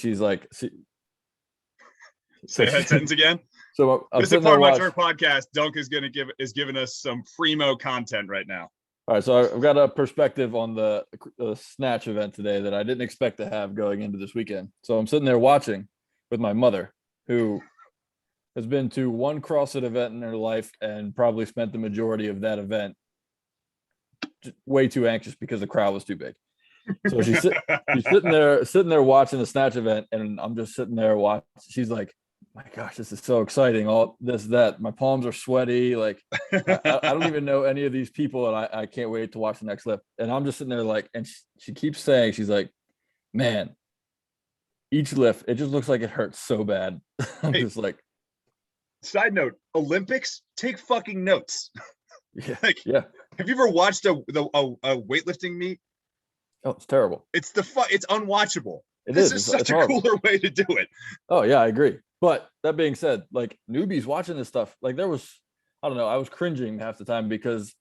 she's like, say that sentence again. So I'm this is part of my turn podcast. Dunk is giving us some primo content right now. All right, so I've got a perspective on the snatch event today that I didn't expect to have going into this weekend. So I'm sitting there watching with my mother, who has been to one CrossFit event in her life and probably spent the majority of that event way too anxious because the crowd was too big. So she's sitting there watching the snatch event, and I'm just sitting there watching. She's like, my gosh, this is so exciting. All this, that. My palms are sweaty. Like, I don't even know any of these people, and I can't wait to watch the next lift. And I'm just sitting there like, and she keeps saying, she's like, man, each lift, it just looks like it hurts so bad. I'm just like, side note, Olympics, take fucking notes. Yeah. Like, yeah. Have you ever watched a weightlifting meet? Oh, it's terrible. It's unwatchable. This is such a cooler way to do it. Oh yeah, I agree. But that being said, like, newbies watching this stuff, like, I was cringing half the time, because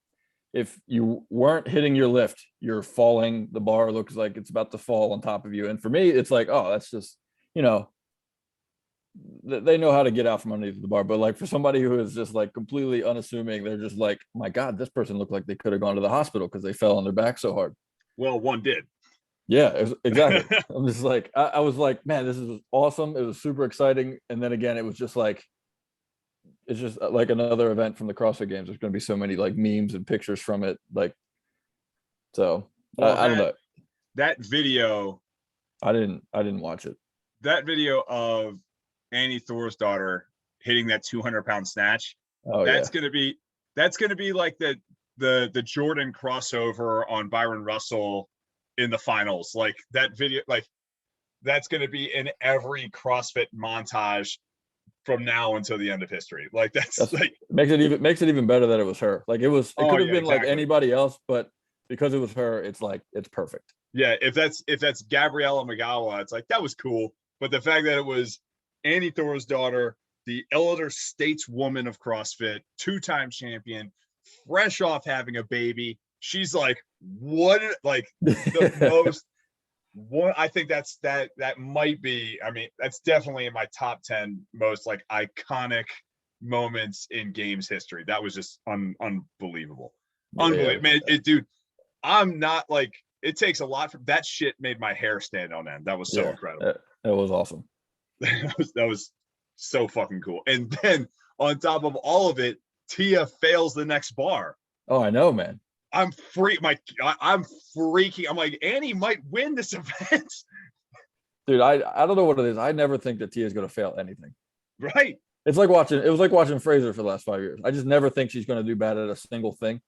if you weren't hitting your lift, you're falling. The bar looks like it's about to fall on top of you. And for me, it's like, oh, that's just, they know how to get out from underneath the bar. But like, for somebody who is just like completely unassuming, they're just like, my God, this person looked like they could have gone to the hospital because they fell on their back so hard. Well, one did. Yeah, exactly. I'm just like, I was like, man, this is awesome. It was super exciting. And then again, it was just like, it's just like another event from the CrossFit Games. There's going to be so many like memes and pictures from it. Like, so well, I don't know. That video, I didn't watch it. That video of Annie Thorisdottir hitting that 200-pound snatch. Oh, that's gonna be like the Jordan crossover on Byron Russell in the finals. Like, that video, like, that's gonna be in every CrossFit montage from now until the end of history. Like, that's like makes it even better that it was her. Like, it could have been like anybody else, but because it was her, it's like, it's perfect. Yeah, if that's Gabriella Magawa, it's like, that was cool. But the fact that it was Annie Thorisdottir, the elder stateswoman of CrossFit, 2-time champion, fresh off having a baby, she's like, what? Like, the most. One, I think that might be. I mean, that's definitely in my top 10 most like iconic moments in games history. That was just unbelievable. Unbelievable, man. Dude, I'm not like. It takes a lot. That shit made my hair stand on end. That was so incredible. That was awesome. that was so fucking cool. And then on top of all of it, Tia fails the next bar. Oh, I know, man. I'm freaking. I'm like, Annie might win this event. Dude, I don't know what it is. I never think that Tia's going to fail anything. Right. It was like watching Fraser for the last 5 years. I just never think she's going to do bad at a single thing.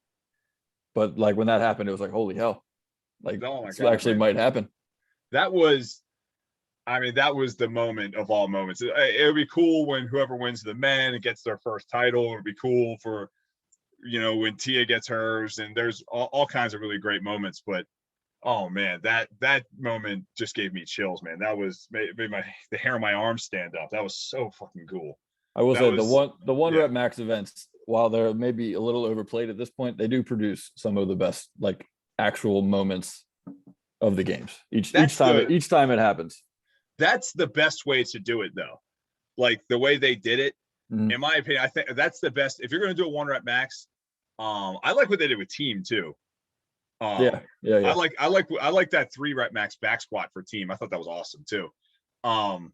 But like, when that happened, it was like, holy hell. Like, this actually might happen. That was the moment of all moments. It would be cool when whoever wins the men and gets their first title. It would be cool for, when Tia gets hers, and there's all kinds of really great moments. But, oh man, that moment just gave me chills, man. That was made the hair on my arm stand up. That was so fucking cool. I will say the one rep max events, while they're maybe a little overplayed at this point, they do produce some of the best like actual moments of the games each time it happens. That's the best way to do it, though. Like, the way they did it, in my opinion, I think that's the best. If you're going to do a 1 rep max, I like what they did with team too. Yeah. I like that 3 rep max back squat for team. I thought that was awesome too. I'm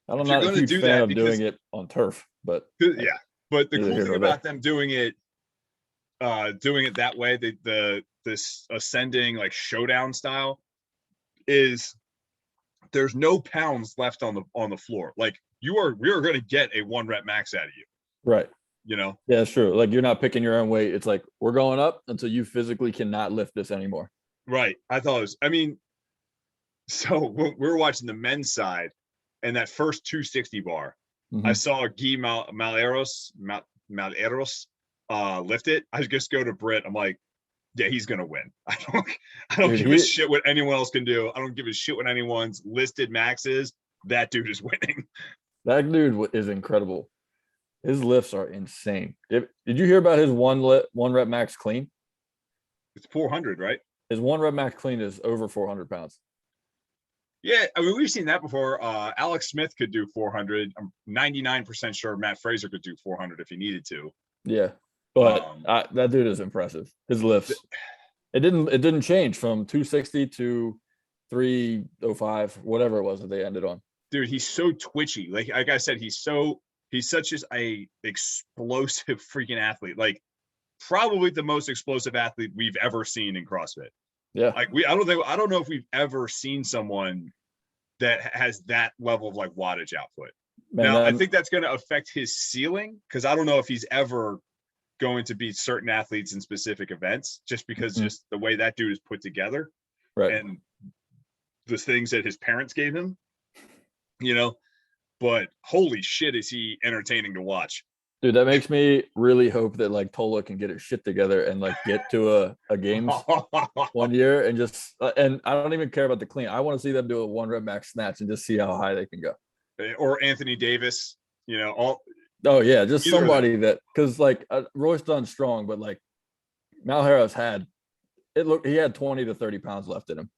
not a huge fan of doing it on turf, but but the cool thing about them doing it that way, this ascending like showdown style, is there's no pounds left on the floor. Like, we are going to get a 1 rep max out of you. Right. Yeah, it's true. Like, you're not picking your own weight. It's like, we're going up until you physically cannot lift this anymore. Right. I thought it was, so we were watching the men's side, and that first 260 bar, I saw Guy Malheiros lift it. I just go to Britt. I'm like, yeah, he's gonna win. I don't give a shit what anyone else can do. I don't give a shit what anyone's listed max is. That dude is winning. That dude is incredible. His lifts are insane. Did you hear about his one rep max clean? It's 400, right? His 1 rep max clean is over 400 pounds. Yeah, I mean, we've seen that before. Alex Smith could do 400. I'm 99% sure Matt Fraser could do 400 if he needed to. Yeah, but Um, that dude is impressive. His lifts. It didn't change from 260 to 305, whatever it was that they ended on. dude, he's so twitchy. Like I said, he's such as a explosive freaking athlete. Like probably the most explosive athlete we've ever seen in CrossFit. Yeah, Like I don't know if we've ever seen someone that has that level of like wattage output. man. Now, I think that's going to affect his ceiling because I don't know if he's ever going to beat certain athletes in specific events just because just the way that dude is put together right. and the things that his parents gave him, you know. But holy shit, is he entertaining to watch? Dude, that makes me really hope that like Tola can get his shit together and like get to a games one year and just and I don't even care about the clean. I want to see them do a 1 rep max snatch and just see how high they can go. Or Anthony Davis, you know, all. Oh yeah, just Either of somebody that because like Royce Dunn's strong, but like Mal Harris had it looked he had 20 to 30 pounds left in him.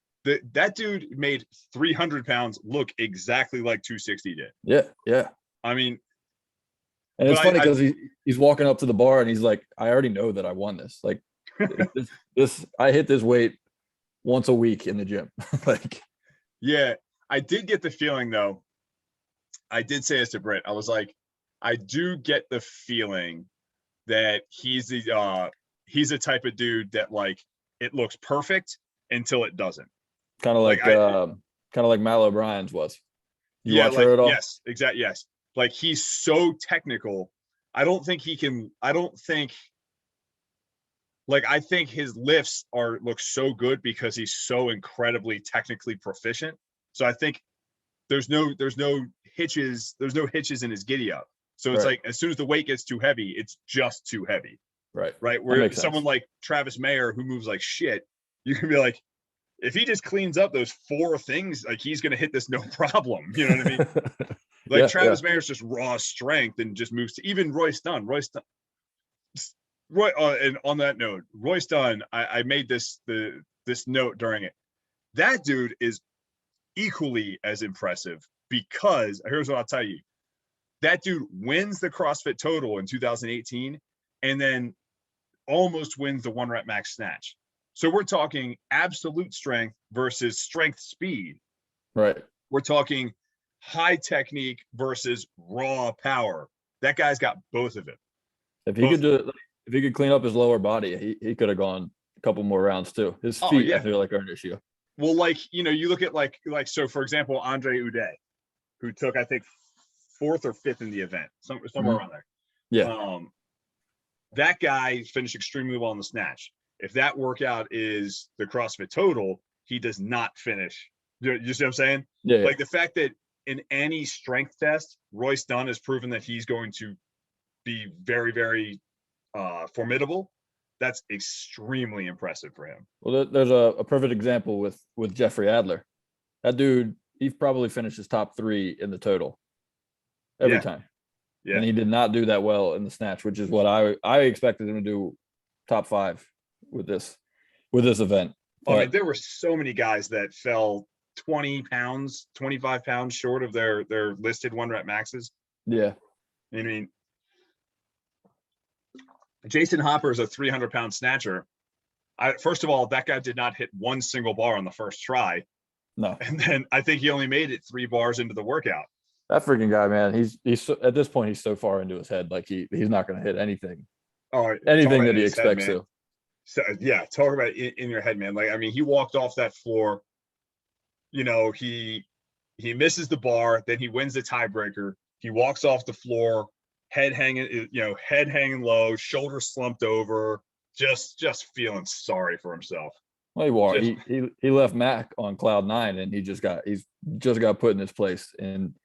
That dude made 300 pounds look exactly like 260 did. Yeah, yeah. I mean, And it's but funny because he's walking up to the bar and he's like, I already know that I won this. Like this I hit this weight once a week in the gym. Like yeah, I did get the feeling though. I did say this to Britt. I was like, I do get the feeling that he's a type of dude that like it looks perfect until it doesn't. kind of like kind of like Mal O'Brien's was. You watch her at all? Yes, exactly. Yes. Like he's so technical. I don't think he can, I think his lifts look so good because he's so incredibly technically proficient. So I think there's no hitches in his giddy up. So it's like as soon as the weight gets too heavy, it's just too heavy. Right. Where someone like Travis Mayer who moves like shit, you can be like, if he just cleans up those 4 things, like he's gonna hit this no problem. You know what I mean? Like Travis Mayer's just raw strength and just moves to even Royce Dunn. And on that note, Royce Dunn, I made this note during it. That dude is equally as impressive because here's what I'll tell you. That dude wins the CrossFit Total in 2018 and then almost wins the 1 rep max snatch. So we're talking absolute strength versus strength speed. Right. We're talking high technique versus raw power. That guy's got both of it. If he could clean up his lower body, he could have gone a couple more rounds too. His feet, I feel like, are an issue. Well, like, you know, you look at like so for example, Andre Uday, who took I think 4th or 5th in the event, somewhere around there. Yeah. That guy finished extremely well in the snatch. If that workout is the CrossFit Total, he does not finish. You see what I'm saying? Yeah. Like the fact that in any strength test, Royce Dunn has proven that he's going to be very, very formidable. That's extremely impressive for him. Well, there's a perfect example with Jeffrey Adler. That dude, he probably finished his top 3 in the total every time. Yeah. And he did not do that well in the snatch, which is what I expected him to do top 5 with this event. I mean, there were so many guys that fell 20 pounds, 25 pounds short of their listed 1 rep maxes. Yeah. I mean, Jason Hopper is a 300-pound snatcher. First of all, that guy did not hit one single bar on the first try. No. And then I think he only made it 3 bars into the workout. That freaking guy, man, he's at this point, he's so far into his head, like he's not going to hit anything. Anything that he expects to. So yeah, talk about it in your head, man. Like, I mean, he walked off that floor, you know, he misses the bar, then he wins the tiebreaker. He walks off the floor, head hanging low, shoulders slumped over, just feeling sorry for himself. Well, he left Mac on cloud 9, and he's just got put in his place in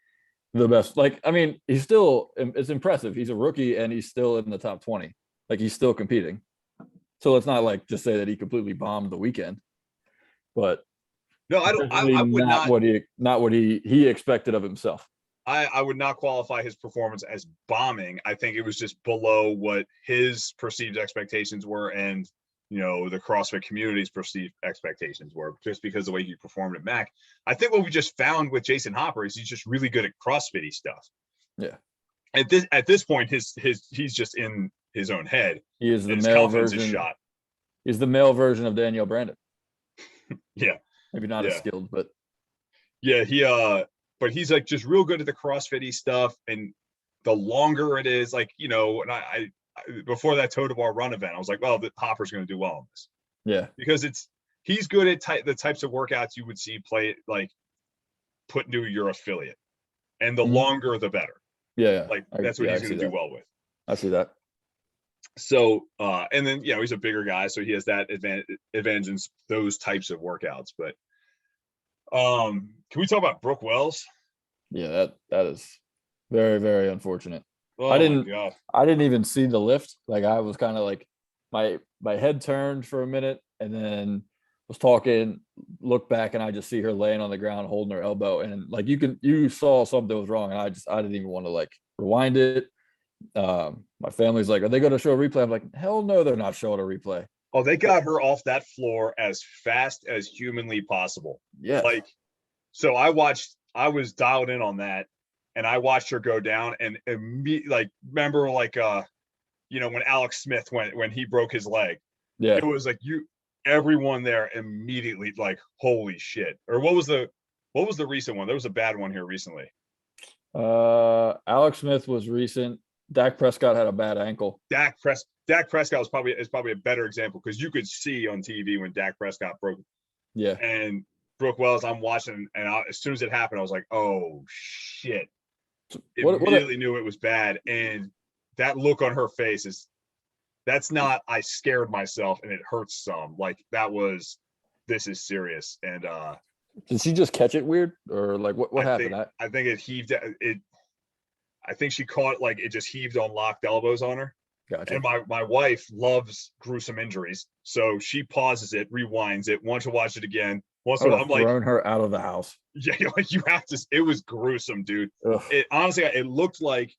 the best. Like, I mean, it's impressive. He's a rookie and he's still in the top 20. Like, he's still competing. So let's not like just say that he completely bombed the weekend. But no, I would not what he expected of himself. I would not qualify his performance as bombing. I think it was just below what his perceived expectations were, and the CrossFit community's perceived expectations were, just because the way he performed at Mac. I think what we just found with Jason Hopper is he's just really good at CrossFit-y stuff. Yeah. At this point, he's just in his own head. He is the his male confidence is version. shot. He's the male version of Danielle Brandon. Yeah. Maybe not as skilled, but yeah, but he's like just real good at the CrossFit-y stuff. And the longer it is, like, and I before that toe to bar run event, I was like, well, the Hopper's going to do well on this. Yeah. Because he's good at the types of workouts you would see put into your affiliate. And the longer, the better. Yeah. Like, that's what he's going to do well with. I see that. So, and then, he's a bigger guy, so he has that advantage in those types of workouts. But can we talk about Brooke Wells? Yeah, that is very, very unfortunate. Oh, I didn't even see the lift. Like, I was kind of like, my head turned for a minute and then was talking, looked back, and I just see her laying on the ground holding her elbow. And like, you saw something was wrong, and I didn't even want to like rewind it. My family's like, are they going to show a replay? I'm like, hell no, they're not showing a replay. Oh, they got her off that floor as fast as humanly possible. Yeah. Like, so I was dialed in on that, and I watched her go down, and remember, like, when Alex Smith when he broke his leg. Yeah. It was like everyone there immediately like, holy shit. Or what was the recent one? There was a bad one here recently. Alex Smith was recent. Dak Prescott had a bad ankle. Dak Prescott is probably a better example, because you could see on TV when Dak Prescott broke. Yeah. And Brooke Wells, I'm watching, and as soon as it happened, I was like, oh shit. Immediately knew it was bad. And that look on her face that's not, I scared myself and it hurts some. Like, this is serious. And did she just catch it weird, or like what happened? I think it heaved it. I think she caught, like, it just heaved on locked elbows on her. Gotcha. And my wife loves gruesome injuries, so she pauses it, rewinds it, wants to watch it again. I'm like, thrown her out of the house. Yeah, like, you have to. It was gruesome, dude. Ugh. It honestly, it looked like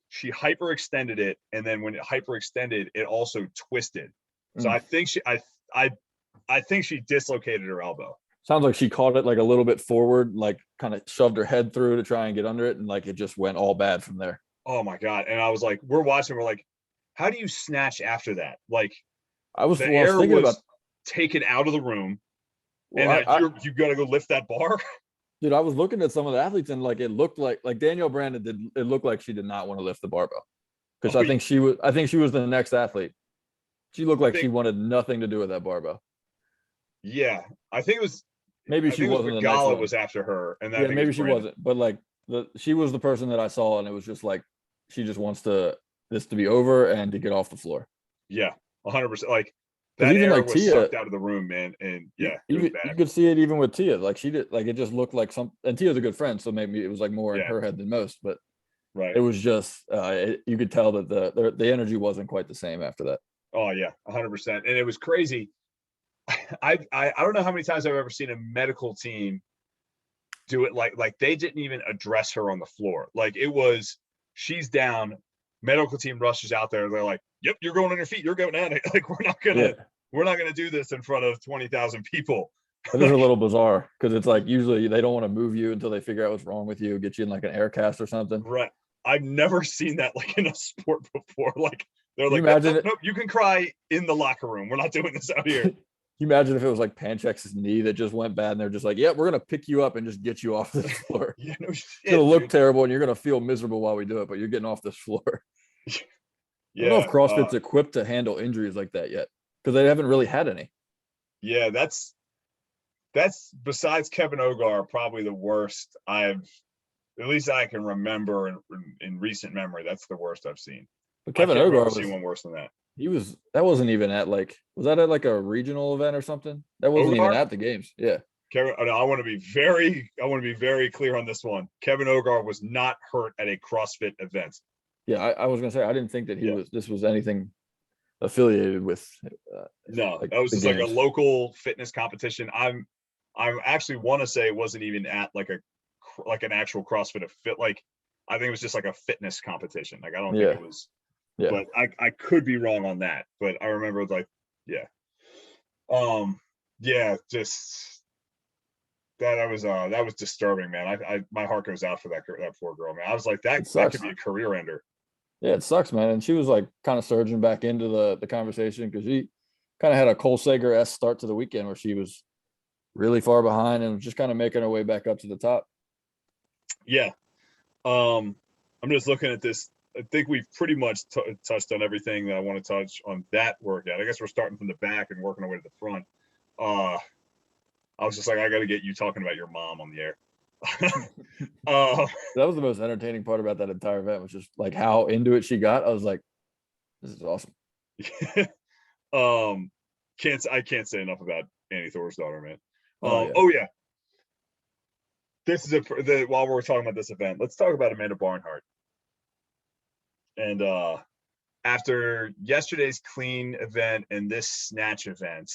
she hyperextended it, and then when it hyperextended, it also twisted. So I think I think she dislocated her elbow. Sounds like she caught it like a little bit forward, like kind of shoved her head through to try and get under it, and like it just went all bad from there. Oh my God. And I was like, we're watching, we're like, how do you snatch after that? Like, the air was taken out of the room, and you got to go lift that bar. Dude, I was looking at some of the athletes, and like, it looked like Danielle Brandon it looked like she did not want to lift the barbell, because I think she was the next athlete. She looked like she wanted nothing to do with that barbell. Yeah, I think it was. Maybe she wasn't. Gala was after her, and that maybe she wasn't. But like, she was the person that I saw, and it was just like, she just wants this to be over and to get off the floor. Yeah, 100%. Like, that even air like was Tia sucked out of the room, man. And yeah, you could see it even with Tia. Like, she did, like, it just looked like and Tia's a good friend, so maybe it was like more in her head than most. But right, it was just you could tell that the energy wasn't quite the same after that. Oh yeah, 100%. And it was crazy. I don't know how many times I've ever seen a medical team do it like they didn't even address her on the floor. Like, it was, she's down, medical team rushes out there, they're like, yep, you're going on your feet, you're going at it. Like, we're not gonna do this in front of 20,000 people. It is a little bizarre, because it's like, usually they don't want to move you until they figure out what's wrong with you, get you in like an air cast or something. Right. I've never seen that like in a sport before. Like, they're like, nope, you can cry in the locker room, we're not doing this out here. You imagine if it was like Panchex's knee that just went bad, and they're just like, yeah, we're going to pick you up and just get you off this floor. Yeah, no shit, it's going to look terrible, and you're going to feel miserable while we do it, but you're getting off this floor. Yeah. I don't know if CrossFit's equipped to handle injuries like that yet, because they haven't really had any. Yeah, that's besides Kevin Ogar, probably the worst at least I can remember in recent memory. That's the worst I've seen. But Kevin Ogar was seen one worse than that. That wasn't even at like, was that at like a regional event or something? That wasn't even at the games. Yeah. Kevin, I want to be very clear on this one. Kevin Ogar was not hurt at a CrossFit event. Yeah, I was gonna say, I didn't think that this was anything affiliated with. No, that was just like a local fitness competition. I actually want to say it wasn't even at like an actual CrossFit fit. Like, I think it was just like a fitness competition. Like, I don't think it was. Yeah. But I could be wrong on that. But I remember, like, yeah. Yeah, just that was disturbing, man. My heart goes out for that poor girl, man. I was like, It that could sucks. be a career ender. Yeah, it sucks, man. And she was like kind of surging back into the conversation because she kind of had a Cole Sager-esque start to the weekend where she was really far behind and was just kind of making her way back up to the top. Yeah. I'm just looking at this. I think we've pretty much touched on everything that I want to touch on that workout. I guess we're starting from the back and working our way to the front. I was just like, I got to get you talking about your mom on the air. That was the most entertaining part about that entire event, was just like how into it she got. I was like, this is awesome. I can't say enough about Annie Thor's daughter, man. Oh, yeah. Oh yeah. This is while we're talking about this event, let's talk about Amanda Barnhart. And after yesterday's clean event and this snatch event,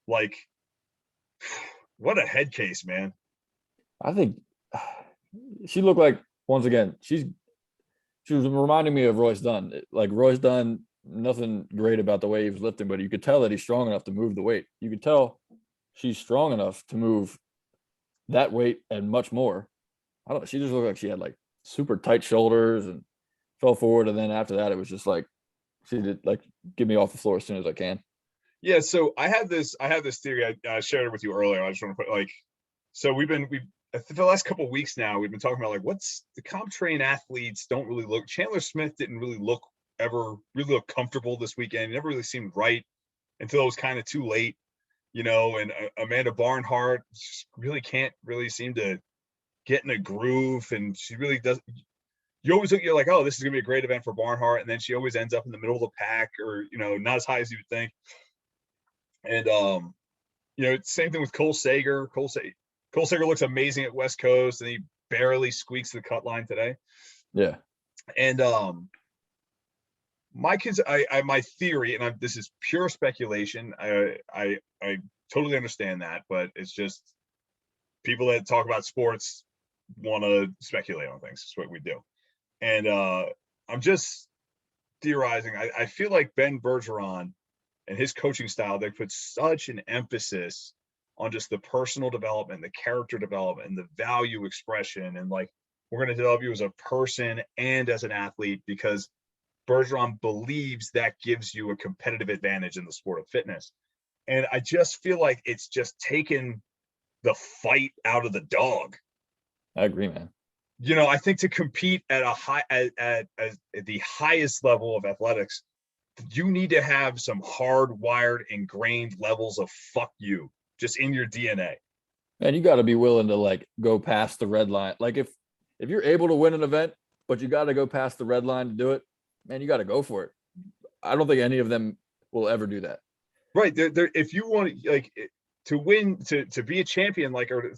like, what a head case, man. I think she looked like, once again, she was reminding me of Royce Dunn. Like Royce Dunn, nothing great about the way he was lifting, but you could tell that he's strong enough to move the weight. You could tell she's strong enough to move that weight and much more. I don't know. She just looked like she had like super tight shoulders and fell forward. And then after that, it was just like, she did like, get me off the floor as soon as I can. Yeah. So I have this theory. I shared it with you earlier. I just want to put like, so we've for the last couple of weeks now, we've been talking about like, what's the CompTrain athletes don't really look. Chandler Smith didn't really really look comfortable this weekend. He never really seemed right until it was kind of too late, and Amanda Barnhart really can't really seem to get in a groove, and she really does. You're like, oh, this is gonna be a great event for Barnhart, and then she always ends up in the middle of the pack, or not as high as you would think. And same thing with Cole Sager. Cole Sager looks amazing at West Coast, and he barely squeaks the cut line today. Yeah. And my kids, my theory, and this is pure speculation. I totally understand that, but it's just people that talk about sports want to speculate on things. That's what we do. And I'm just theorizing. I feel like Ben Bergeron and his coaching style, they put such an emphasis on just the personal development, the character development, and the value expression. And like, we're going to develop you as a person and as an athlete, because Bergeron believes that gives you a competitive advantage in the sport of fitness. And I just feel like it's just taken the fight out of the dog. I agree, man. I think to compete at at the highest level of athletics, you need to have some hardwired, ingrained levels of fuck you just in your DNA. And you got to be willing to like go past the red line. Like if you're able to win an event, but you got to go past the red line to do it, man, you got to go for it. I don't think any of them will ever do that. Right. If you want to win, to be a champion, like, or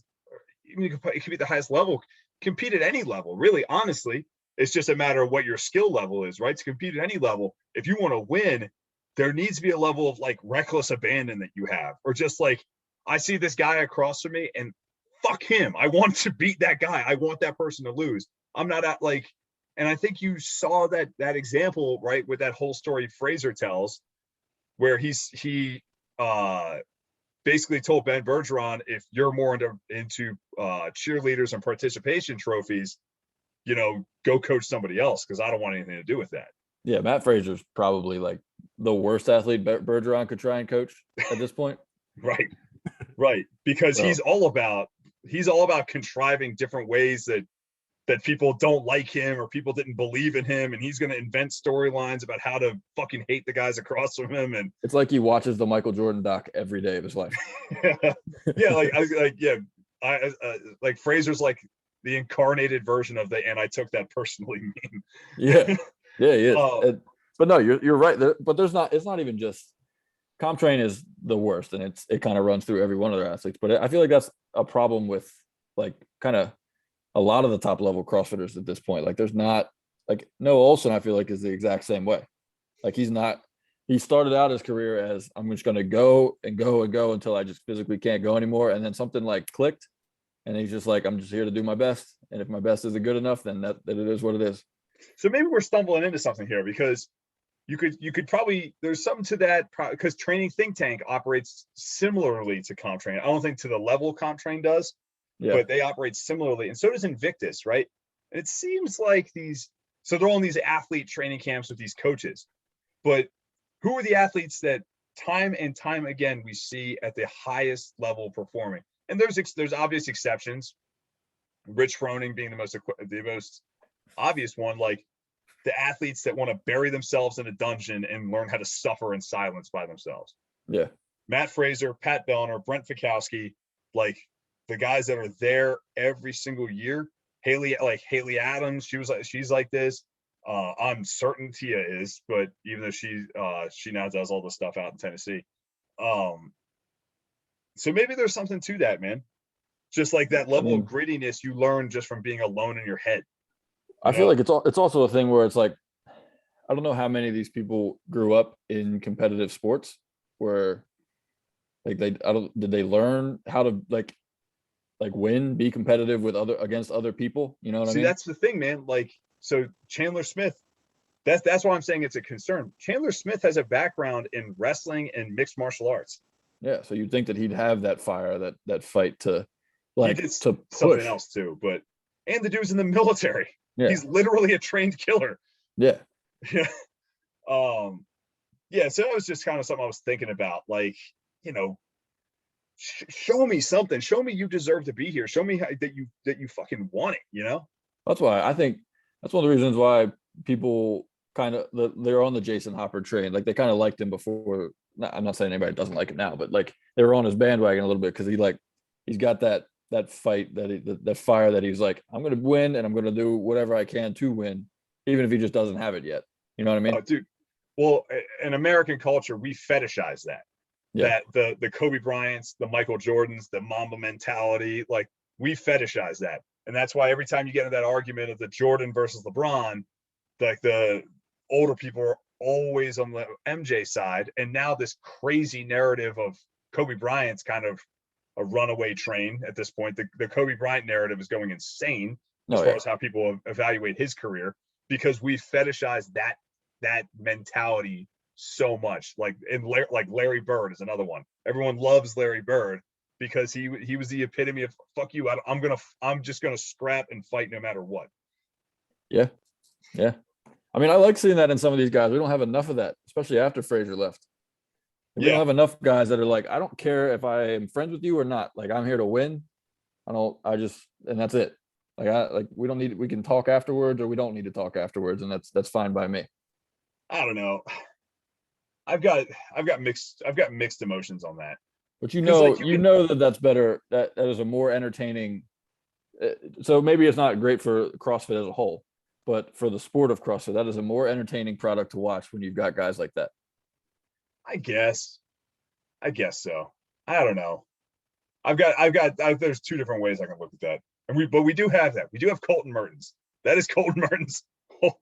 even it could be the highest level, compete at any level, really, honestly. It's just a matter of what your skill level is, right? To compete at any level, if you want to win, there needs to be a level of like reckless abandon that you have, or just like, I see this guy across from me and fuck him. I want to beat that guy. I want that person to lose. I'm not at like, and I think you saw that example, right, with that whole story Fraser tells, where he basically told Ben Bergeron, if you're more into cheerleaders and participation trophies, go coach somebody else, because I don't want anything to do with that. Yeah, Matt Fraser's probably like the worst athlete Bergeron could try and coach at this point. Right. Because he's all about contriving different ways that people don't like him, or people didn't believe in him, and he's going to invent storylines about how to fucking hate the guys across from him. And it's like he watches the Michael Jordan doc every day of his life. Like Fraser's like the incarnated version of and I took that personally meme. Yeah, he is. But no, you're right. But it's not even just CompTrain is the worst, and it kind of runs through every one of their athletes. But I feel like that's a problem with like kind of a lot of the top level CrossFitters at this point. Like there's not like Noah Olson, I feel like, is the exact same way. Like he started out his career as, I'm just going to go and go and go until I just physically can't go anymore. And then something like clicked, and he's just like, I'm just here to do my best. And if my best isn't good enough, then that it is what it is. So maybe we're stumbling into something here, because you could probably, there's something to that, because Training Think Tank operates similarly to CompTrain. I don't think to the level CompTrain does, but they operate similarly, and so does Invictus, right? And it seems like so they're all in these athlete training camps with these coaches, but who are the athletes that time and time again we see at the highest level performing? And there's obvious exceptions. Rich Froning being the most obvious one, like the athletes that want to bury themselves in a dungeon and learn how to suffer in silence by themselves. Yeah. Matt Fraser, Pat Bellner, Brent Fikowski, like the guys that are there every single year. Haley Adams, she's like this. I'm certain Tia is, but even though she now does all the stuff out in Tennessee. So maybe there's something to that, man. Just like that level of grittiness you learn just from being alone in your head. I feel like it's also a thing where it's like, I don't know how many of these people grew up in competitive sports where like did they learn how to like win, be competitive against other people? You know what I mean? That's the thing, man. Like, so Chandler Smith, that's why I'm saying it's a concern. Chandler Smith has a background in wrestling and mixed martial arts. Yeah. So you'd think that he'd have that fire, that fight to like to push something else too, and the dude's in the military. Yeah. He's literally a trained killer. Yeah. Yeah. Yeah. So that was just kind of something I was thinking about. Like, show me something. Show me you deserve to be here. Show me that you fucking want it. That's why I think that's one of the reasons why people kind of they're on the Jason Hopper train. Like they kind of liked him before. I'm not saying anybody doesn't like him now, but like they were on his bandwagon a little bit because he's got that fight, that fire that he's like, I'm going to win and I'm going to do whatever I can to win, even if he just doesn't have it yet. You know what I mean? Oh, dude. Well, in American culture, we fetishize that. Yeah. That the Kobe Bryants, the Michael Jordans, the Mamba mentality, like we fetishize that. And that's why every time you get into that argument of the Jordan versus LeBron, like the older people are always on the MJ side. And now this crazy narrative of Kobe Bryant's kind of a runaway train at this point. The Kobe Bryant narrative is going insane as far as how people evaluate his career, because we fetishize that mentality so much. Like Larry Bird is another one. Everyone loves Larry Bird because he was the epitome of fuck you. I'm just gonna scrap and fight no matter what. Yeah. Yeah. I mean, I like seeing that in some of these guys. We don't have enough of that, especially after Frazier left. We don't have enough guys that are like, I don't care if I am friends with you or not. Like, I'm here to win. And that's it. We can talk afterwards, or we don't need to talk afterwards. And that's fine by me. I don't know. I've got mixed emotions on that. But that's better. That is a more entertaining. So maybe it's not great for CrossFit as a whole, but for the sport of CrossFit, that is a more entertaining product to watch when you've got guys like that. I guess so. I don't know. There's two different ways I can look at that. But we do have that. We do have Colton Mertens. That is Colton Mertens. What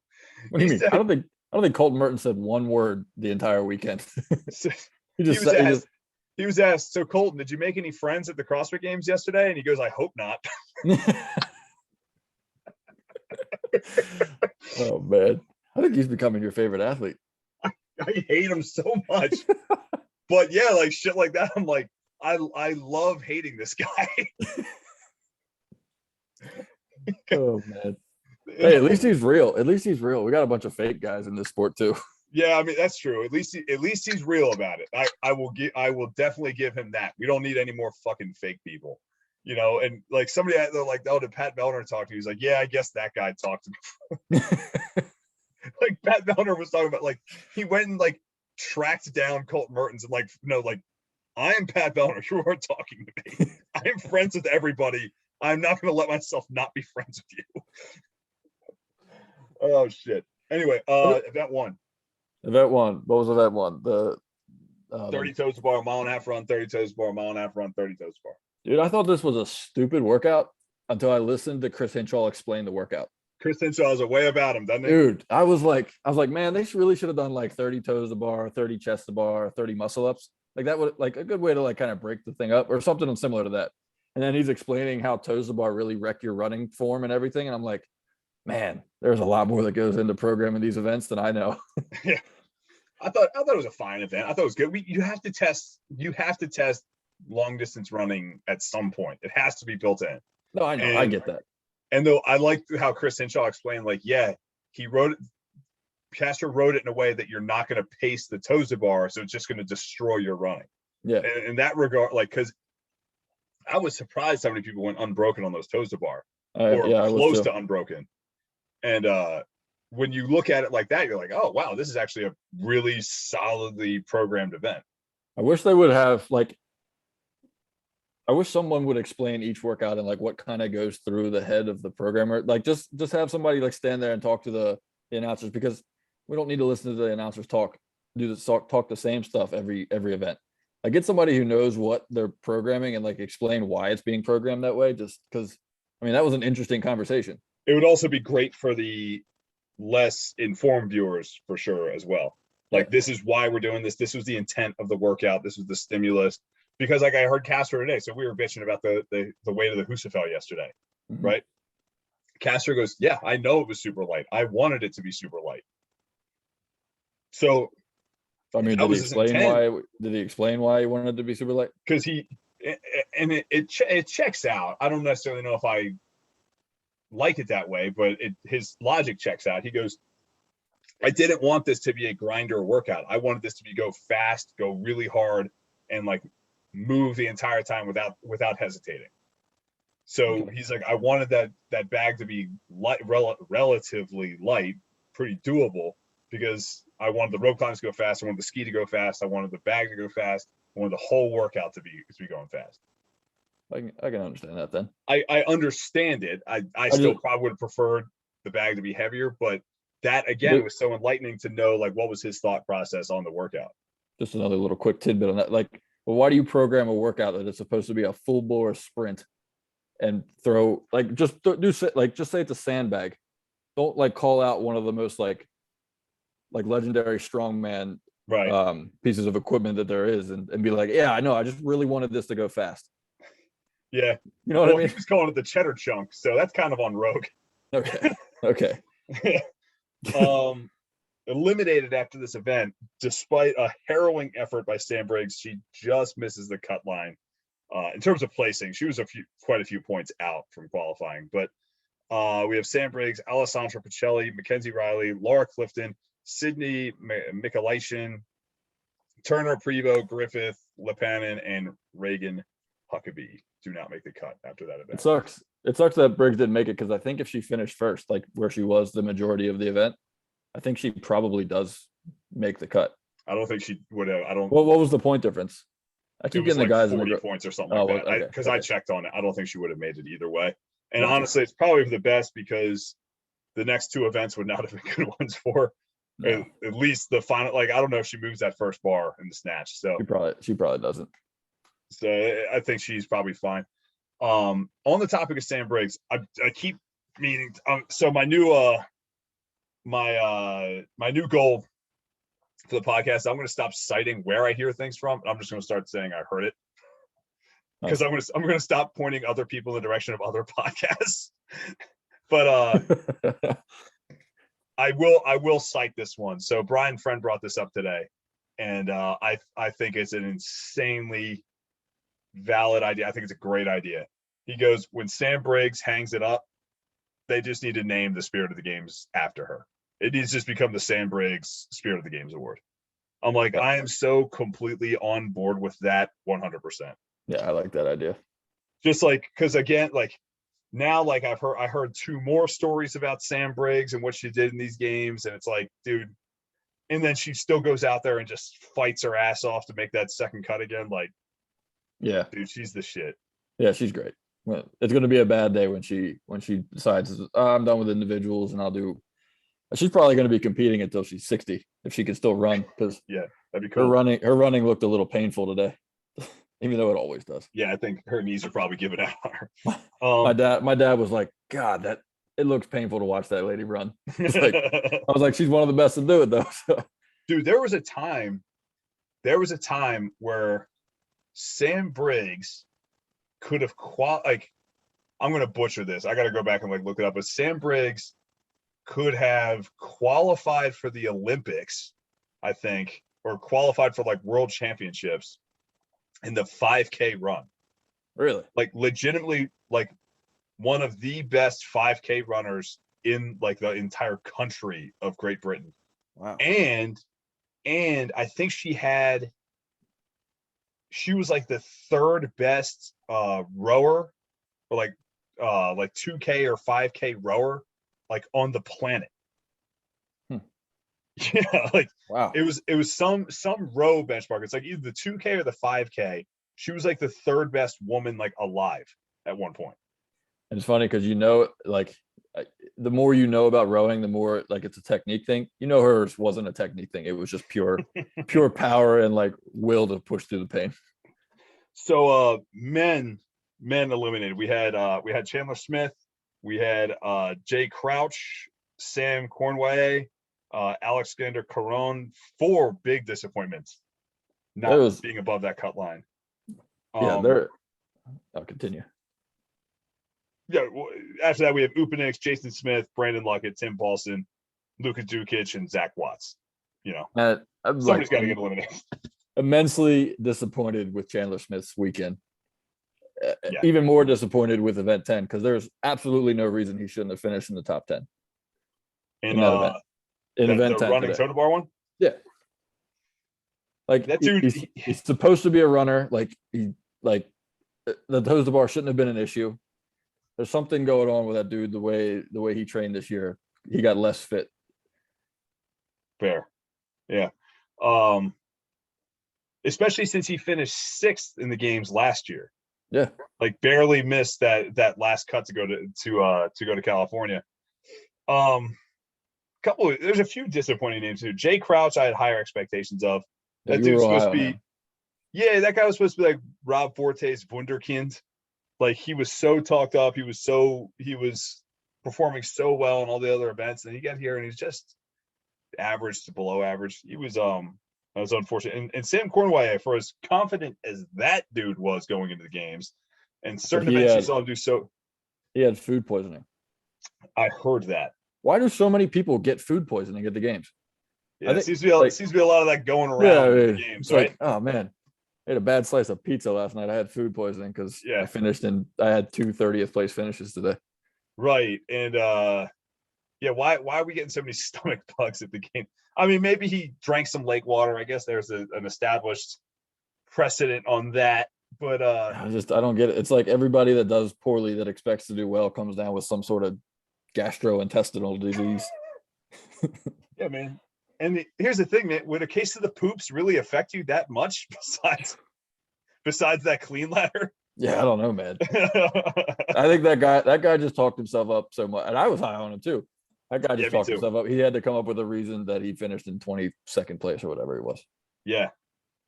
do you mean? I don't think Colton Mertens said one word the entire weekend. He was asked, so Colton, did you make any friends at the CrossFit Games yesterday? And he goes, I hope not. Oh man. I think he's becoming your favorite athlete. I hate him so much. But yeah, like shit like that. I'm like, I love hating this guy. Oh man. Hey, at least he's real. We got a bunch of fake guys in this sport too. Yeah, I mean that's true. At least he's real about it. I will definitely give him that. We don't need any more fucking fake people. And like somebody like, oh, did Pat Bellner talk to you? He's like, yeah, I guess that guy talked to me. Like Pat Bellner was talking about, like he went and like tracked down Colton Mertens and like, no, like I am Pat Bellner. You are talking to me. I am friends with everybody. I'm not going to let myself not be friends with you. Oh shit. Anyway, event one. What was event one? The 30 toes to bar, mile and a half run, 30 toes to bar, mile and a half run, 30 toes to bar. Dude, I thought this was a stupid workout until I listened to Chris Hinshaw explain the workout. Chris Hinshaw has a way about him, doesn't he? Dude, I was like, man, they really should have done like 30 toes to bar, 30 chest to bar, 30 muscle ups. Like that would like a good way to like kind of break the thing up or something similar to that. And then he's explaining how toes to bar really wreck your running form and everything. And I'm like, man, there's a lot more that goes into programming these events than I know. Yeah. I thought it was a fine event. I thought it was good. You have to test long distance running at some point. It has to be built in. No, I know. I get that. And though I liked how Chris Hinshaw explained, like, yeah, Castro wrote it in a way that you're not going to pace the toes to bar, so it's just going to destroy your running. Yeah. And in that regard, like, because I was surprised how many people went unbroken on those toes to bar, or close to unbroken. And when you look at it like that, you're like, oh wow, this is actually a really solidly programmed event. I wish they would have I wish someone would explain each workout and like what kind of goes through the head of the programmer. Like just have somebody like stand there and talk to the announcers, because we don't need to listen to the announcers talk the same stuff every event. Like get somebody who knows what they're programming and like explain why it's being programmed that way. Just because, I mean, that was an interesting conversation. It would also be great for the less informed viewers for sure as well. Like, this is why we're doing this. This was the intent of the workout. This was the stimulus. Because like I heard Castro today, so we were bitching about the weight of the Husafel yesterday, right? Castro goes, yeah, I know it was super light. I wanted it to be super light. So, I mean, did he explain why he wanted it to be super light? Because it checks out. I don't necessarily know if I like it that way, but his logic checks out. He goes, I didn't want this to be a grinder workout. I wanted this to be go fast, go really hard, and like move the entire time without hesitating. So he's like, I wanted that bag to be light, relatively light, pretty doable, because I wanted the rope climbs to go fast. I wanted the ski to go fast. I wanted the bag to go fast. I wanted the whole workout to be going fast. I can understand that then. I understand it. I still probably would have preferred the bag to be heavier, but that again was so enlightening to know like what was his thought process on the workout. Just another little quick tidbit on that. Like, well, why do you program a workout that is supposed to be a full bore sprint and throw like just say it's a sandbag? Don't like call out one of the most like legendary strongman pieces of equipment that there is and be like, yeah, I know, I just really wanted this to go fast. Yeah, you know what I mean? He was calling it the cheddar chunk, so that's kind of on Rogue. Okay. Eliminated after this event, despite a harrowing effort by Sam Briggs. She just misses the cut line. In terms of placing, she was quite a few points out from qualifying. But we have Sam Briggs, Alessandra Pacelli, Mackenzie Riley, Laura Clifton, Sydney Michaelishin, Turner, Prevost, Griffith, Lepanin, and Reagan Huckabee do not make the cut after that event. It sucks that Briggs didn't make it, because I think if she finished first, like where she was the majority of the event, I think she probably does make the cut. I don't think she would have. What was the point difference? I keep getting the guys 40 in points or something like that. Because I checked on it. I don't think she would have made it either way. And honestly, it's probably for the best, because the next two events would not have been good ones for at least the final. Like, I don't know if she moves that first bar in the snatch. So she probably doesn't. So I think she's probably fine. On the topic of Sam Briggs, I keep meaning. So my new my new goal for the podcast, I'm going to stop citing where I hear things from. I'm just going to start saying I heard it, because I'm going to stop pointing other people in the direction of other podcasts. But I will cite this one. So Brian Friend brought this up today, and I think it's an insanely valid idea. I think it's a great idea. He goes, when Sam Briggs hangs it up, they just need to name the Spirit of the Games after her. It needs to just become the Sam Briggs Spirit of the Games Award. I'm like, I am so completely on board with that 100%. Yeah, I like that idea. Just like, because again, like now, like I heard two more stories about Sam Briggs and what she did in these games, and it's like, dude, and then she still goes out there and just fights her ass off to make that second cut again. Like, yeah, dude, she's the shit. Yeah, she's great. It's going to be a bad day when she decides, I'm done with individuals and I'll do. She's probably going to be competing until she's 60 if she can still run, because that'd be cool. Her running looked a little painful today, even though it always does. Yeah, I think her knees are probably giving out on her. My dad was like, God, that it looks painful to watch that lady run. I was like, she's one of the best to do it though. So. Dude, there was a time where Sam Briggs could have I'm going to butcher this. I got to go back and look it up. But Sam Briggs could have qualified for the Olympics. I think, or qualified for like world championships in the 5K run. Really? Like legitimately, like one of the best 5K runners in like the entire country of Great Britain. Wow. And I think she was like the third best rower, or like 2K or 5K rower, like on the planet. Yeah, like Wow. it was some row benchmark. It's like either the 2K or the 5K. She was like the third best woman like alive at one point. And it's funny because like the more you know about rowing, the more like it's a technique thing. Hers wasn't a technique thing. It was just pure power and like will to push through the pain. So men eliminated. We had Chandler Smith, we had Jay Crouch, Sam Cornway, Alexander Caron. 4 big disappointments not being above that cut line. I'll continue. Yeah, after that we have Upanix, Jason Smith, Brandon Luckett, Tim Paulson, Luka Dukic, and Zach Watts. Somebody's got to get eliminated. Immensely disappointed with Chandler Smith's weekend. Yeah. Even more disappointed with event 10 because there's absolutely no reason he shouldn't have finished in the top 10 in that event. In event 10 running totem bar one. Yeah, like that dude. He's supposed to be a runner. The toes to bar shouldn't have been an issue. There's something going on with that dude. The way he trained this year, he got less fit. Fair, yeah. Especially since he finished 6th in the games last year. Yeah, like barely missed that last cut to go to California. There's a few disappointing names too. Jay Crouch, I had higher expectations of. That dude's supposed to be, that guy was supposed to be like Rob Forte's wunderkind. Like he was so talked up, he was performing so well in all the other events, and he got here and he's just average to below average. He was that was unfortunate. And Sam Cornway, for as confident as that dude was going into the games, and certain events you saw him do so. He had food poisoning. I heard that. Why do so many people get food poisoning at the games? Yeah, it seems to be a lot of that going around in the games, right? Like, oh man, I had a bad slice of pizza last night. I had food poisoning because I finished I had 2 30th place finishes today. Right. And why are we getting so many stomach bugs at the game? I mean, maybe he drank some lake water. I guess there's an established precedent on that. But I don't get it. It's like everybody that does poorly that expects to do well comes down with some sort of gastrointestinal disease. Yeah, man. And here's the thing, man. Would a case of the poops really affect you that much besides that clean ladder? Yeah, I don't know, man. I think that guy just talked himself up so much, and I was high on him too. That guy just talked himself up. He had to come up with a reason that he finished in 22nd place or whatever it was. Yeah.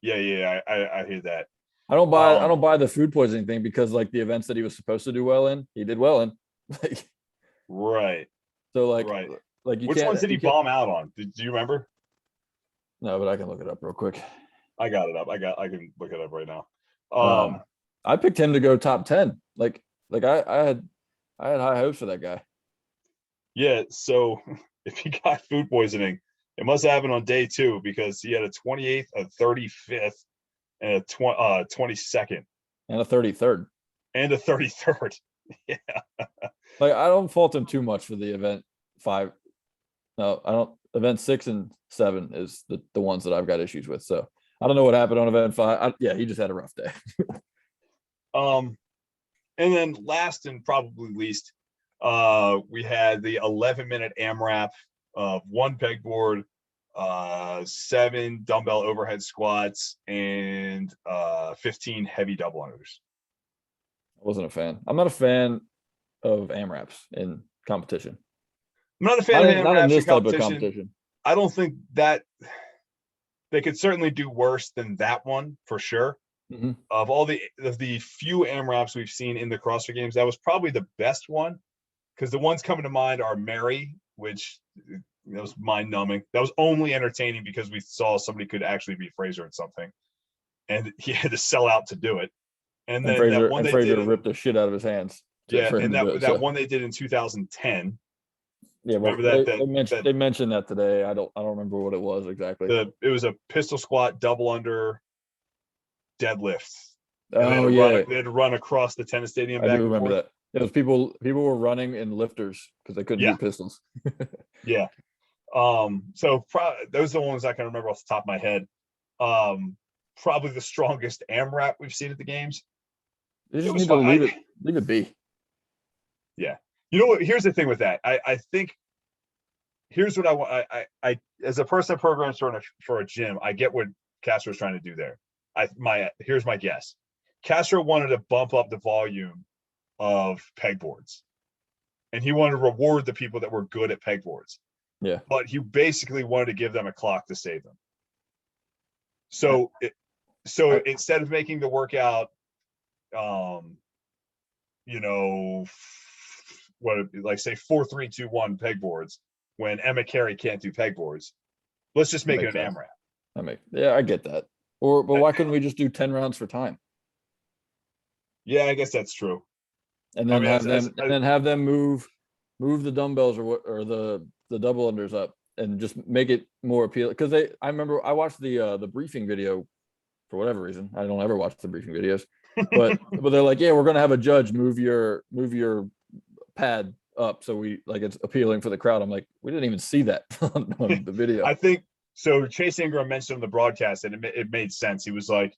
I hear that. I don't buy the food poisoning thing because like the events that he was supposed to do well in, he did well in. Right. So like you which ones did he bomb out on? Do you remember? No, but I can look it up real quick. I got it up. I can look it up right now. I picked him to go top 10. Like I had high hopes for that guy. Yeah, so if he got food poisoning, it must have happened on day 2 because he had a 28th, a 35th, and a 22nd. And a 33rd. And a 33rd. Yeah. Like I don't fault him too much for the event 5. No, I don't. Event 6 and 7 is the ones that I've got issues with. So I don't know what happened on event 5. He just had a rough day. And then last and probably least, we had the 11-minute AMRAP, 1 pegboard, 7 dumbbell overhead squats, and 15 heavy double unders. I wasn't a fan. I'm not a fan of AMRAPs in competition. I'm not a fan of AMRAPs in this type of competition. I don't think that they could certainly do worse than that one for sure. Mm-hmm. Of the few AMRAPs we've seen in the CrossFit Games, that was probably the best one, because the ones coming to mind are Mary, which that was mind-numbing. That was only entertaining because we saw somebody could actually beat Fraser at something, and he had to sell out to do it. And then Fraser ripped the shit out of his hands. Yeah, and that one they did in 2010 Yeah, well, Remember that they mentioned that today. I don't remember what it was exactly. it was a pistol squat, double under, deadlift. And Oh yeah, they had to run across the tennis stadium I back do and remember forth. that. It was people were running in lifters because they couldn't Yeah. do pistols. Yeah. So those are the ones I can remember off the top of my head. Probably the strongest AMRAP we've seen at the games. They It just was need to fun. leave it be. Yeah. You know what? Here's the thing with that. I think here's what I want. I as a person that programs for a gym, I get what Castro's trying to do there. Here's my guess. Castro wanted to bump up the volume of pegboards, and he wanted to reward the people that were good at pegboards. Yeah. But he basically wanted to give them a clock to save them. So instead of making the workout, you know, what like say 4, 3, 2, 1 pegboards when Emma Carey can't do pegboards, let's just make it an AMRAP. Yeah, I get that. But why couldn't we just do 10 rounds for time? Yeah, I guess that's true. And then have them move the dumbbells or the double unders up and just make it more appealing. Because I remember I watched the briefing video for whatever reason. I don't ever watch the briefing videos, but they're like, yeah, we're gonna have a judge move your pad up so we like it's appealing for the crowd. I'm like, we didn't even see that on the video. I think so. Chase Ingram mentioned on the broadcast, and it made sense. He was like,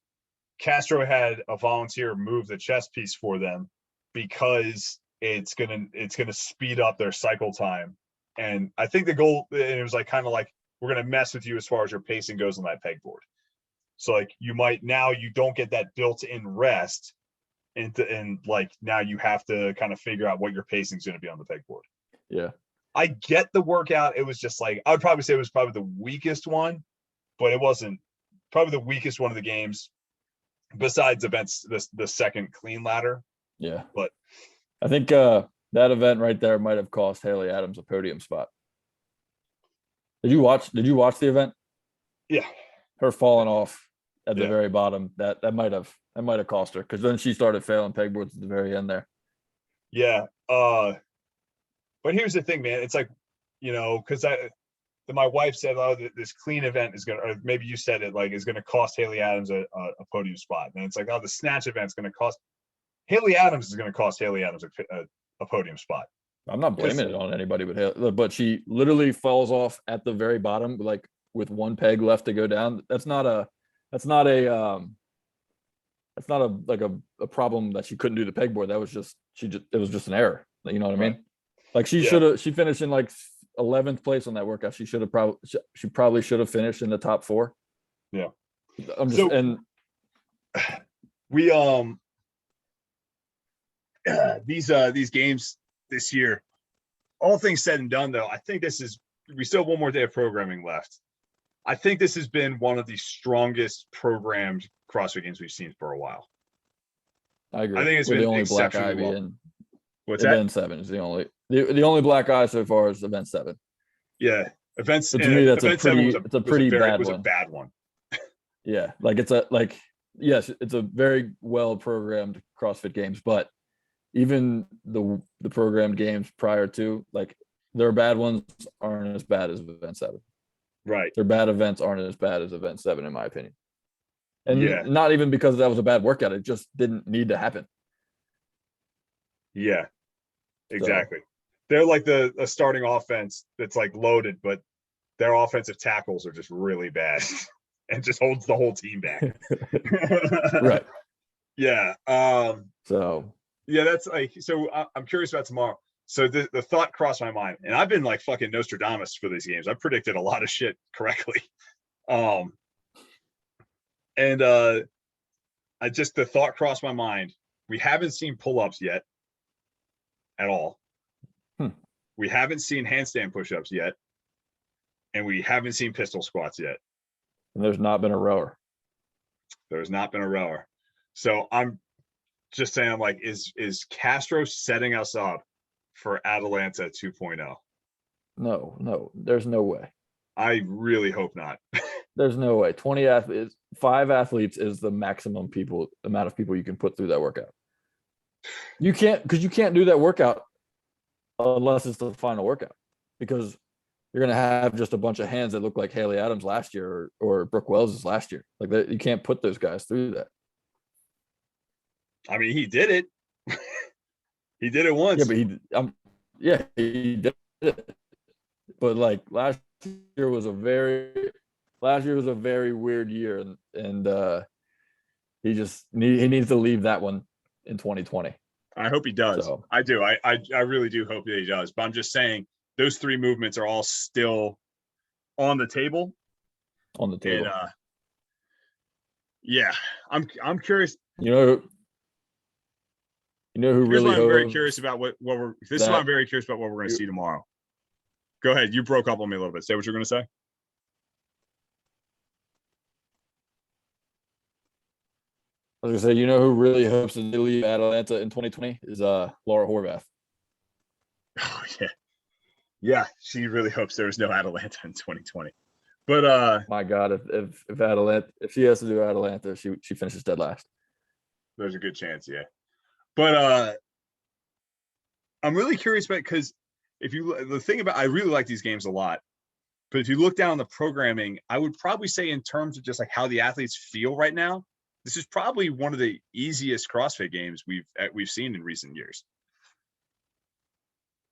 Castro had a volunteer move the chest piece for them because it's gonna speed up their cycle time. And I think the goal, and it was like kind of like, we're gonna mess with you as far as your pacing goes on that pegboard. So like you don't get that built-in rest, and like now you have to kind of figure out what your pacing is going to be on the pegboard. Yeah, I get the workout. It was just like, I would probably say it was probably the weakest one, but it wasn't probably the weakest one of the games besides events the second clean ladder. Yeah, but I think that event right there might have cost Haley Adams a podium spot. Did you watch the event? Yeah, her falling off at the very bottom, that might have cost her, because then she started failing pegboards at the very end there. Yeah. But here's the thing, man. It's like, you know, because my wife said, oh, this clean event is gonna, or maybe you said it, like, is gonna cost Haley Adams a podium spot. And it's like, oh, the snatch event's gonna cost Haley Adams a podium spot. I'm not blaming it on anybody but she literally falls off at the very bottom, like with one peg left to go down. That's not a problem that she couldn't do the pegboard. That was just it was just an error. You know what I mean? Like she finished in like 11th place on that workout. She probably should have finished in the top 4. Yeah. We these games this year, all things said and done, though, I think we still have one more day of programming left. I think this has been one of the strongest programmed CrossFit games we've seen for a while. I agree. I think it's been the only black eye in What's event that? 7 is the only black eye so far is event 7. Yeah, events. But to me, that's event a pretty bad one. A bad one. Yeah, like yes, it's a very well programmed CrossFit games, but even the programmed games prior to, like, their bad ones aren't as bad as event 7. Right. Their bad events aren't as bad as event 7, in my opinion. And not even because that was a bad workout. It just didn't need to happen. Yeah, exactly. So, they're like a starting offense that's like loaded, but their offensive tackles are just really bad and just holds the whole team back. Right. Yeah. So yeah, that's like, so I'm curious about tomorrow. So the thought crossed my mind, and I've been like fucking Nostradamus for these games. I predicted a lot of shit correctly. The thought crossed my mind. We haven't seen pull-ups yet at all. We haven't seen handstand push-ups yet. And we haven't seen pistol squats yet. And there's not been a rower. There's not been a rower. So I'm just saying, I'm like, is Castro setting us up for Atalanta 2.0? No, there's no way. I really hope not. There's no way. 20 athletes, 5 athletes is the maximum amount of people you can put through that workout. You can't do that workout unless it's the final workout. because you're going to have just a bunch of hands that look like Haley Adams last year or Brooke Wells' last year. Like that, you can't put those guys through that. I mean, he did it. He did it once. He did it. But like last year was a very weird year, and he needs to leave that one in 2020. I hope he does. So. I do. I really do hope that he does. But I'm just saying those 3 movements are all still on the table. On the table. And, yeah, I'm curious. You know who really? I'm very curious about what we're. This is why I'm very curious about what we're going to see tomorrow. Go ahead. You broke up on me a little bit. Say what you're going to say. I was gonna say, who really hopes to leave Atlanta in 2020 is Laura Horvath. Oh yeah. She really hopes there's no Atlanta in 2020. But my God, if she has to do Atlanta, she finishes dead last. There's a good chance, yeah. But I'm really curious about, because I really like these games a lot. But if you look down the programming, I would probably say in terms of just like how the athletes feel right now, this is probably one of the easiest CrossFit games we've seen in recent years.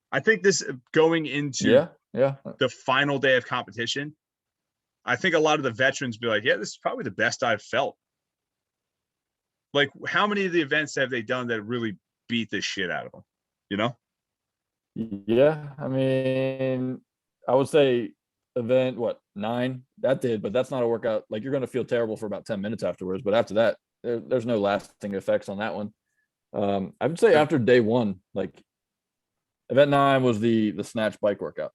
I think this going into the final day of competition, I think a lot of the veterans be like, yeah, this is probably the best I've felt. Like, how many of the events have they done that really beat the shit out of them? Yeah, I mean, I would say event 9 that did, but that's not a workout. Like, you're going to feel terrible for about 10 minutes afterwards, but after that there's no lasting effects on that one. I would say after day 1, like event 9 was the snatch bike workout.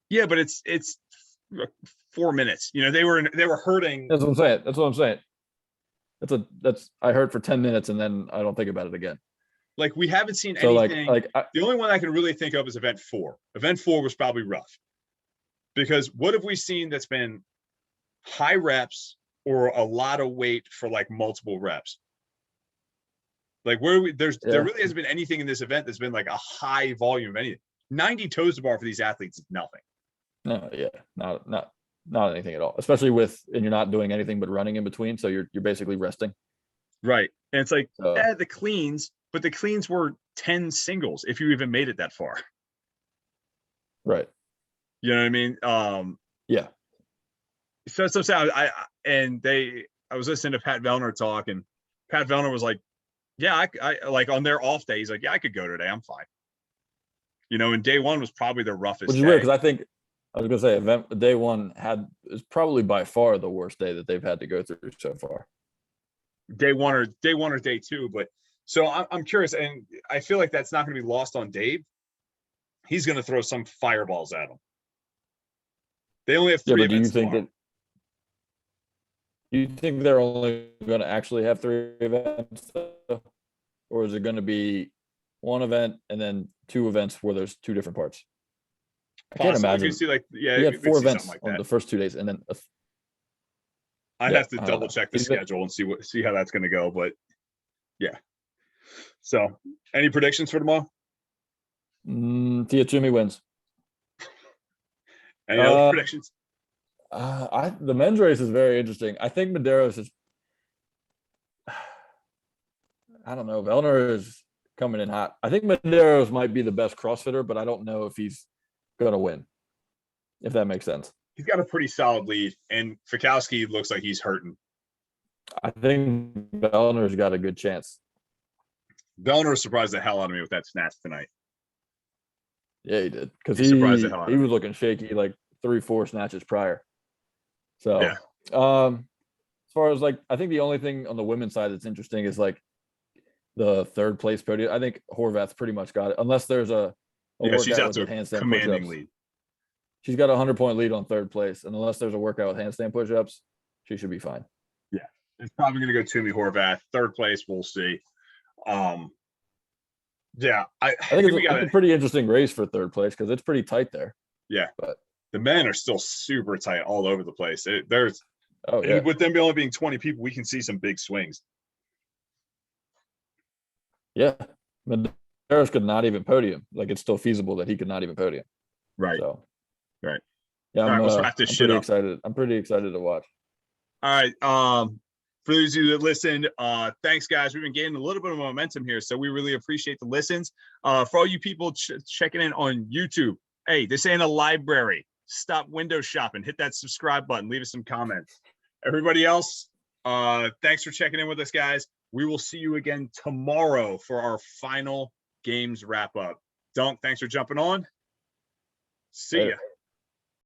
Yeah, but it's 4 minutes. They were hurting. That's what I'm saying. I hurt for 10 minutes and then I don't think about it again. Like, we haven't seen anything. The only one I can really think of is event 4. Event 4 was probably rough. Because what have we seen that's been high reps or a lot of weight for like multiple reps? Like, there really hasn't been anything in this event that's been like a high volume of anything. 90 toes to bar for these athletes is nothing. No, yeah, not anything at all. Especially and you're not doing anything but running in between, so you're basically resting. Right, and it's like the cleans, but the cleans were 10 singles if you even made it that far. Right. You know what I mean? Yeah. So I was listening to Pat Vellner talk, and Pat Vellner was like, yeah, I like on their off day, he's like, yeah, I could go today. I'm fine. And day 1 was probably the roughest. Which is weird, because I was gonna say day 1 is probably by far the worst day that they've had to go through so far. Day one or day 2, but so I'm curious, and I feel like that's not going to be lost on Dave. He's going to throw some fireballs at him. They only have 3 events tomorrow. Do you think they're only going to actually have 3 events, or is it going to be 1 event and then 2 events where there's 2 different parts? I can't imagine. You see, you had 4 events on the first 2 days, and then I'd have to double check the schedule and see how that's going to go. But yeah. So, any predictions for tomorrow? Tia Toomey wins. Any other predictions? The men's race is very interesting. I think Medeiros is. I don't know. Vellner is coming in hot. I think Medeiros might be the best CrossFitter, but I don't know if he's going to win. If that makes sense. He's got a pretty solid lead, and Fikowski looks like he's hurting. I think Vellner's got a good chance. Vellner surprised the hell out of me with that snatch tonight. Yeah, he did, because he was looking shaky like 3-4 snatches prior. So, yeah. As far as like, I think the only thing on the women's side that's interesting is like the 3rd place podium. I think Horvath's pretty much got it, unless there's a she's out to a commanding lead. She's got a 100-point lead on 3rd place, and unless there's a workout with handstand push-ups, she should be fine. Yeah, it's probably going to go Toomey Horvath. 3rd place, we'll see. Yeah, I think it's a pretty interesting race for 3rd place because it's pretty tight there. Yeah, but the men are still super tight all over the place. With them only being 20 people, we can see some big swings. Yeah, Medeiros Harris could not even podium. Like, it's still feasible that he could not even podium. Right. So, Right. yeah, All right, let's wrap this I'm shit pretty up. excited. I'm pretty excited to watch. All right. For those of you that listened, thanks, guys. We've been gaining a little bit of momentum here, so we really appreciate the listens. For all you people checking in on YouTube, hey, this ain't a library. Stop window shopping. Hit that subscribe button. Leave us some comments. Everybody else, thanks for checking in with us, guys. We will see you again tomorrow for our final games wrap up. Dunk, thanks for jumping on. See ya.